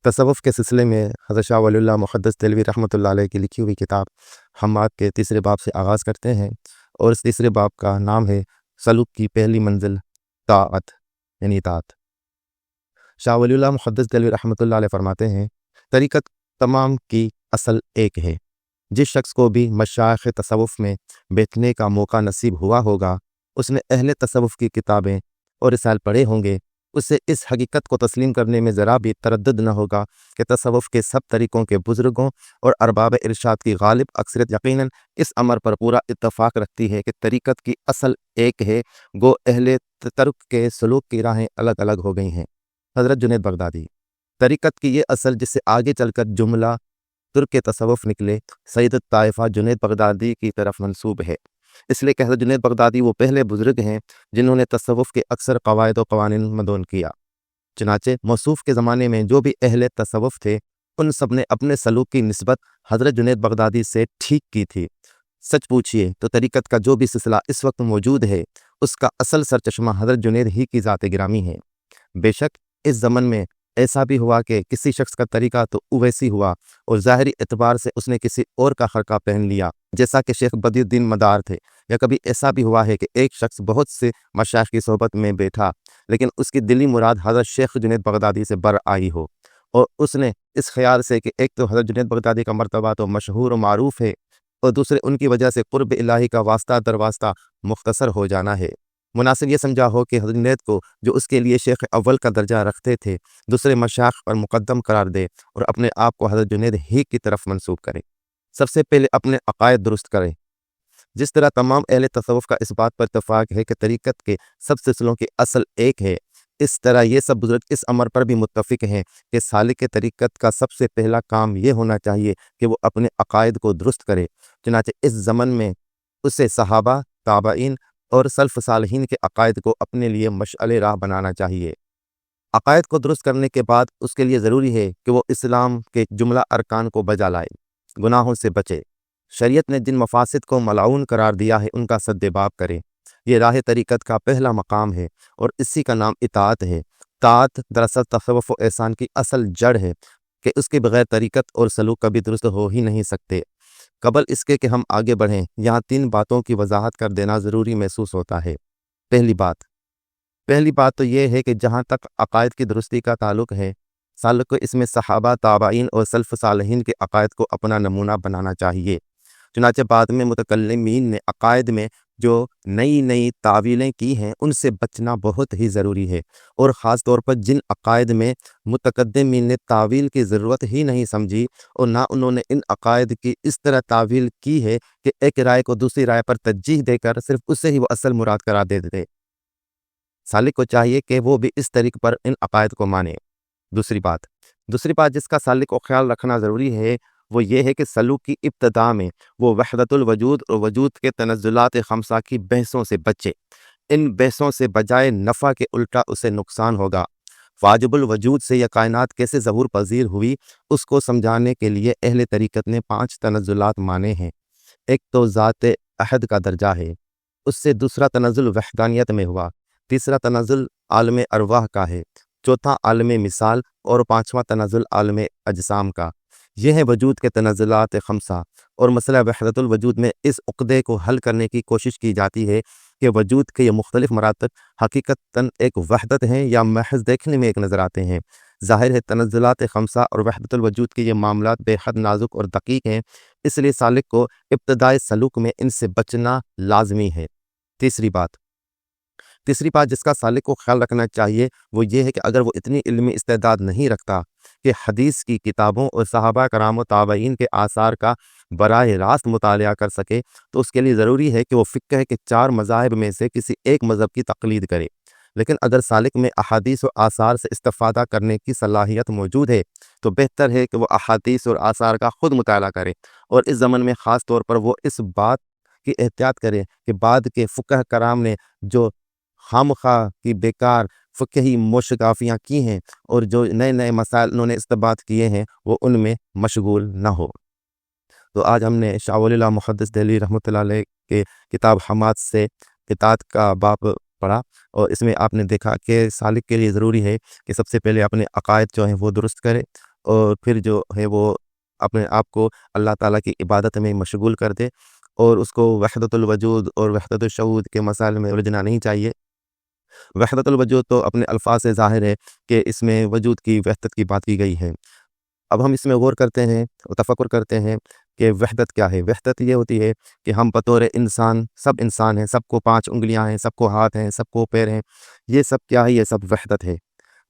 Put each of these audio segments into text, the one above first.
تصوف کے سلسلے میں حضرت شاہ ولی اللہ محدث دہلوی رحمۃ اللہ علیہ کی لکھی ہوئی کتاب حماد کے تیسرے باب سے آغاز کرتے ہیں، اور اس تیسرے باب کا نام ہے سلوک کی پہلی منزل طاعت یعنی اطاعت۔ شاہ ولی اللہ محدث دہلوی رحمۃ اللہ علیہ فرماتے ہیں، طریقت تمام کی اصل ایک ہے۔ جس شخص کو بھی مشائخ تصوف میں بیٹھنے کا موقع نصیب ہوا ہوگا، اس نے اہل تصوف کی کتابیں اور رسائل پڑھے ہوں گے، اسے اس حقیقت کو تسلیم کرنے میں ذرا بھی تردد نہ ہوگا کہ تصوف کے سب طریقوں کے بزرگوں اور ارباب ارشاد کی غالب اکثریت یقیناً اس امر پر پورا اتفاق رکھتی ہے کہ طریقت کی اصل ایک ہے، گو اہل ترک کے سلوک کی راہیں الگ الگ ہو گئی ہیں۔ حضرت جنید بغدادی۔ طریقت کی یہ اصل جس سے آگے چل کر جملہ ترک تصوف نکلے، سید الطائفہ جنید بغدادی کی طرف منسوب ہے، اس لیے کہ حضرت جنید بغدادی وہ پہلے بزرگ ہیں جنہوں نے تصوف کے اکثر قواعد و قوانین مدون کیا۔ چنانچہ موصوف کے زمانے میں جو بھی اہل تصوف تھے، ان سب نے اپنے سلوک کی نسبت حضرت جنید بغدادی سے ٹھیک کی تھی۔ سچ پوچھئے تو طریقت کا جو بھی سلسلہ اس وقت موجود ہے، اس کا اصل سرچشمہ حضرت جنید ہی کی ذات گرامی ہے۔ بے شک اس زمن میں ایسا بھی ہوا کہ کسی شخص کا طریقہ تو اویسی ہوا اور ظاہری اعتبار سے اس نے کسی اور کا خرقہ پہن لیا، جیسا کہ شیخ بدی الدین مدار تھے، یا کبھی ایسا بھی ہوا ہے کہ ایک شخص بہت سے مشائخ کی صحبت میں بیٹھا لیکن اس کی دلی مراد حضرت شیخ جنید بغدادی سے بر آئی ہو، اور اس نے اس خیال سے کہ ایک تو حضرت جنید بغدادی کا مرتبہ تو مشہور و معروف ہے، اور دوسرے ان کی وجہ سے قرب الہی کا واسطہ در واسطہ مختصر ہو جانا ہے، مناسب یہ سمجھا ہو کہ حضرت جنید کو جو اس کے لیے شیخ اول کا درجہ رکھتے تھے، دوسرے مشائخ پر مقدم قرار دے اور اپنے آپ کو حضرت جنید ہی کی طرف منسوب کرے۔ سب سے پہلے اپنے عقائد درست کرے۔ جس طرح تمام اہل تصوف کا اس بات پر اتفاق ہے کہ طریقت کے سب سلسلوں کی اصل ایک ہے، اس طرح یہ سب بزرگ اس امر پر بھی متفق ہیں کہ سالک طریقت کا سب سے پہلا کام یہ ہونا چاہیے کہ وہ اپنے عقائد کو درست کرے۔ چنانچہ اس زمن میں اسے صحابہ، تابعین اور سلف صالحین کے عقائد کو اپنے لیے مشعل راہ بنانا چاہیے۔ عقائد کو درست کرنے کے بعد اس کے لیے ضروری ہے کہ وہ اسلام کے جملہ ارکان کو بجا لائے، گناہوں سے بچے، شریعت نے جن مفاسد کو ملعون قرار دیا ہے ان کا سد باب کرے۔ یہ راہ طریقت کا پہلا مقام ہے اور اسی کا نام اطاعت ہے۔ طاعت دراصل تصوف و احسان کی اصل جڑ ہے کہ اس کے بغیر طریقت اور سلوک کبھی درست ہو ہی نہیں سکتے۔ قبل اس کے کہ ہم آگے بڑھیں، یہاں 3 باتوں کی وضاحت کر دینا ضروری محسوس ہوتا ہے۔ پہلی بات تو یہ ہے کہ جہاں تک عقائد کی درستی کا تعلق ہے، سالک کو اس میں صحابہ، تابعین اور سلف صالحین کے عقائد کو اپنا نمونہ بنانا چاہیے۔ چنانچہ بعد میں متکلمین نے عقائد میں جو نئی تعویلیں کی ہیں ان سے بچنا بہت ہی ضروری ہے، اور خاص طور پر جن عقائد میں متقدمین نے تعویل کی ضرورت ہی نہیں سمجھی اور نہ انہوں نے ان عقائد کی اس طرح تعویل کی ہے کہ ایک رائے کو دوسری رائے پر ترجیح دے کر صرف اسے ہی وہ اصل مراد قرار دے دیتے۔ سالک کو چاہیے کہ وہ بھی اس طریق پر ان عقائد کو مانے۔ دوسری بات جس کا سالک کو خیال رکھنا ضروری ہے وہ یہ ہے کہ سلوک کی ابتدا میں وہ وحدت الوجود اور وجود کے تنزلات خمسہ کی بحثوں سے بچے۔ ان بحثوں سے بجائے نفع کے الٹا اسے نقصان ہوگا۔ واجب الوجود سے یہ کائنات کیسے ظہور پذیر ہوئی، اس کو سمجھانے کے لیے اہل طریقت نے 5 تنزلات مانے ہیں۔ ایک تو ذات احد کا درجہ ہے، اس سے دوسرا تنزل وحدانیت میں ہوا، تیسرا تنزل عالم ارواح کا ہے، چوتھا عالم مثال اور 5واں تنزل عالم اجسام کا۔ یہ ہیں وجود کے تنزلات خمسہ، اور مسئلہ وحدت الوجود میں اس عقدے کو حل کرنے کی کوشش کی جاتی ہے کہ وجود کے یہ مختلف مراتب حقیقتاً ایک وحدت ہیں یا محض دیکھنے میں ایک نظر آتے ہیں۔ ظاہر ہے تنزلات خمسہ اور وحدت الوجود کے یہ معاملات بے حد نازک اور دقیق ہیں، اس لیے سالک کو ابتدائی سلوک میں ان سے بچنا لازمی ہے۔ تیسری بات جس کا سالک کو خیال رکھنا چاہیے وہ یہ ہے کہ اگر وہ اتنی علمی استعداد نہیں رکھتا کہ حدیث کی کتابوں اور صحابہ کرام و تابعین کے آثار کا براہ راست مطالعہ کر سکے، تو اس کے لیے ضروری ہے کہ وہ فقہ کے 4 مذاہب میں سے کسی ایک مذہب کی تقلید کرے۔ لیکن اگر سالک میں احادیث و آثار سے استفادہ کرنے کی صلاحیت موجود ہے تو بہتر ہے کہ وہ احادیث اور آثار کا خود مطالعہ کرے، اور اس زمن میں خاص طور پر وہ اس بات کی احتیاط کرے کہ بعد کے فقہ کرام نے جو خامخواہ کی بیکار فقہی موشگافیاں کی ہیں اور جو نئے مسائل انہوں نے استنباط کیے ہیں وہ ان میں مشغول نہ ہو۔ تو آج ہم نے شاہ ولی اللہ محدث دہلوی رحمۃ اللہ علیہ کے کتاب حماد سے اطاعت کا باب پڑھا، اور اس میں آپ نے دیکھا کہ سالک کے لیے ضروری ہے کہ سب سے پہلے اپنے عقائد جو ہیں وہ درست کرے، اور پھر جو ہے وہ اپنے آپ کو اللہ تعالیٰ کی عبادت میں مشغول کر دے، اور اس کو وحدت الوجود اور وحدت الشہود کے مسائل میں الجھنا نہیں چاہیے۔ وحدت الوجود تو اپنے الفاظ سے ظاہر ہے کہ اس میں وجود کی وحدت کی بات کی گئی ہے۔ اب ہم اس میں غور کرتے ہیں اور تفکر کرتے ہیں کہ وحدت کیا ہے۔ وحدت یہ ہوتی ہے کہ ہم بطور انسان، سب انسان ہیں، سب کو 5 انگلیاں ہیں، سب کو ہاتھ ہیں، سب کو پیر ہیں، یہ سب کیا ہے؟ یہ سب وحدت ہے۔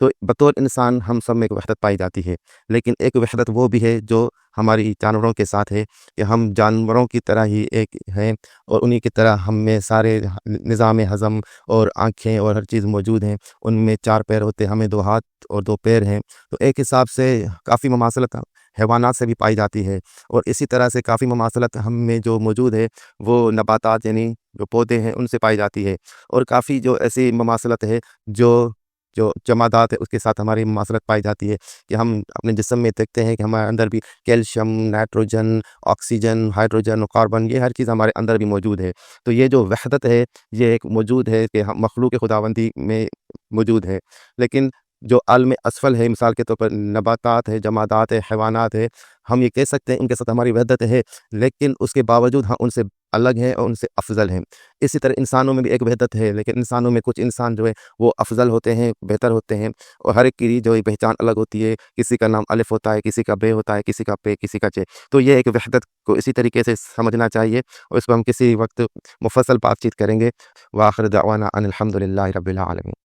تو بطور انسان ہم سب میں ایک وحدت پائی جاتی ہے، لیکن ایک وحدت وہ بھی ہے جو ہماری جانوروں کے ساتھ ہے کہ ہم جانوروں کی طرح ہی ایک ہیں، اور انہی کی طرح ہم میں سارے نظام ہضم اور آنکھیں اور ہر چیز موجود ہیں۔ ان میں 4 پیر ہوتے ہیں، ہمیں 2 ہاتھ اور 2 پیر ہیں۔ تو ایک حساب سے کافی مماثلت حیوانات سے بھی پائی جاتی ہے، اور اسی طرح سے کافی مماثلت ہم میں جو موجود ہے وہ نباتات یعنی جو پودے ہیں ان سے پائی جاتی ہے، اور کافی جو ایسی مماثلت ہے جو جو جمادات ہے اس کے ساتھ ہماری مماثلت پائی جاتی ہے کہ ہم اپنے جسم میں دیکھتے ہیں کہ ہمارے اندر بھی کیلشیم، نائٹروجن، آکسیجن، ہائیڈروجن اور کاربن، یہ ہر چیز ہمارے اندر بھی موجود ہے۔ تو یہ جو وحدت ہے یہ ایک موجود ہے کہ ہم مخلوق خداوندی میں موجود ہے، لیکن جو عالم اسفل ہے، مثال کے طور پر نباتات ہے، جمادات ہے، حیوانات ہے، ہم یہ کہہ سکتے ہیں ان کے ساتھ ہماری وحدت ہے، لیکن اس کے باوجود ہم ان سے الگ ہیں اور ان سے افضل ہیں۔ اسی طرح انسانوں میں بھی ایک وحدت ہے، لیکن انسانوں میں کچھ انسان جو ہے وہ افضل ہوتے ہیں، بہتر ہوتے ہیں، اور ہر ایک کی جو پہچان الگ ہوتی ہے۔ کسی کا نام الف ہوتا ہے، کسی کا بے ہوتا ہے، کسی کا پے، کسی کا چے۔ تو یہ ایک وحدت کو اسی طریقے سے سمجھنا چاہیے، اور اس پر ہم کسی وقت مفصل بات چیت کریں گے۔ وآخر دعوانا ان الحمد للہ رب العالمین۔